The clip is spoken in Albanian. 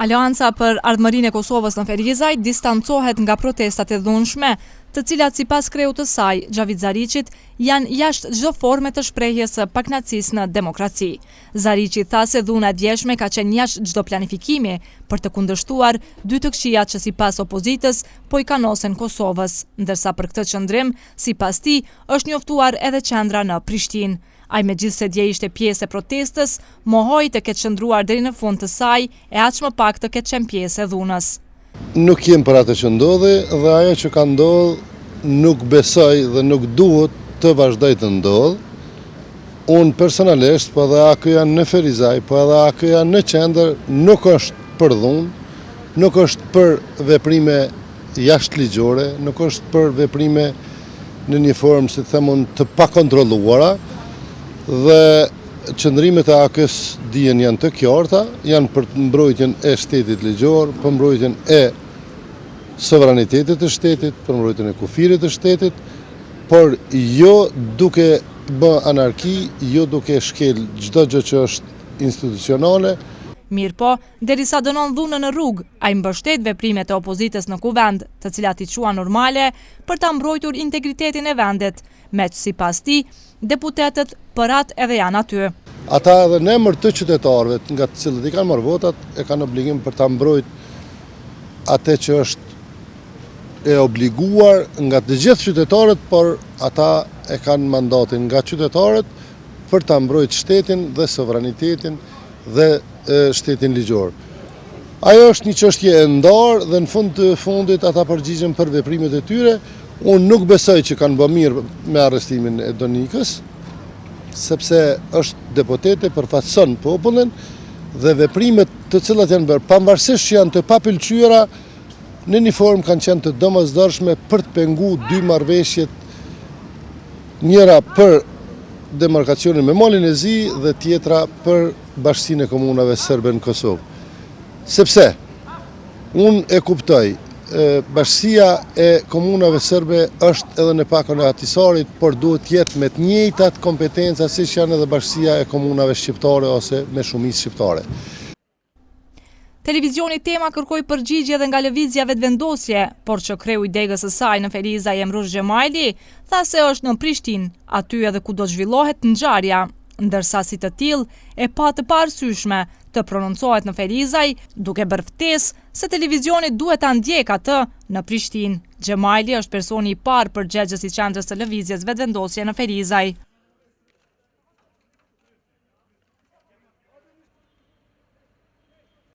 Aleanca për Ardhmërinë e Kosovës në Ferizaj distancohet nga protestat e dhunshme, të cilat sipas kreut të saj, Xhavid Zariqit, janë jashtë çdo forme të shprehjes së pakënaqësisë në demokraci. Zariqi tha se dhuna e djeshme ka qenë jashtë çdo planifikimi për të kundërshtuar dy të këqijat që sipas opozitës po i kanosen Kosovës, ndërsa për këtë qëndrim, sipas tij, është njoftuar edhe qendra në Prishtinë. Ai megjithse dje ishte pjesë e protestës, mohoi të ketë qëndruar deri në fund të saj e aq më pak të ketë qenë pjesë e dhunës. Nuk jem për atë që ndodhi dhe ajo që ka ndodhur nuk besoj dhe nuk duhet të vazhdoj të ndodhë. Unë personalisht, po edhe ako janë në Ferizaj, po edhe ako janë në qendër, nuk është për dhunë, nuk është për veprime jashtë ligjore, nuk është për veprime në një formë, si themun, të pakontrolluara. Dhe qëndrimet e AK-s dijen janë të qarta, janë për mbrojtjen e shtetit ligjor, për mbrojtjen e sovranitetit të shtetit, për mbrojtjen e kufirit të shtetit, por jo duke bë anarki, jo duke shkel çdo gjë që është institucionale. Mirë po, derisa dënon dhunën në rrugë, ai mbështet veprimet e opozitës në kuvend, të cilat i qua normale, për ta mbrojtur integritetin e vendit, meq sipas tij, deputetët përat edhe janë aty. Ata edhe në emër të qytetarëve, nga të cilët i kanë marrë votat, e kanë obligim për ta mbrojt atë që është e obliguar nga të gjithë qytetarët, por ata e kanë mandatin nga qytetarët për ta mbrojt shtetin dhe sovranitetin dhe shtetin ligjor. Ajo është një çështje e ndarë dhe në fund të fundit ata përgjigjen për veprimet e tyre. Unë nuk besoj që kanë bërë mirë me arrestimin e Donikës, sepse është deputete, përfaqëson popullin dhe veprimet të cilat janë bërë, pavarësisht që janë të papëlqyera, në një formë kanë qenë të domosdoshme për të penguar dy marrëveshjet, njëra për demarkacionin me Malin e Zi dhe tjetra për Bashkinë e Komunave Serbe në Kosovë. Sepse unë e kuptoj, Bashkia e Komunave Serbe është edhe në pakon e Atisarit, por duhet jetë me të njëjtat kompetenca si që janë edhe Bashkia e Komunave Shqiptare ose me shumicë shqiptare. Televizioni Tema kërkoi përgjigje edhe nga lëvizja vetëvendosje, por që kreu i degës së saj në Ferizaj Emrush Xhemaili tha se është në Prishtinë, aty edhe ku do zhvillohet ngjarja, ndërsa si të tillë e pa të parësyeshme të prononcohet në Ferizaj, duke bërë ftesë se televizioni duhet ta ndjek atë në Prishtinë. Xhemaili është personi i parë përgjegjës i qendrës së lëvizjes vetëvendosje në Ferizaj.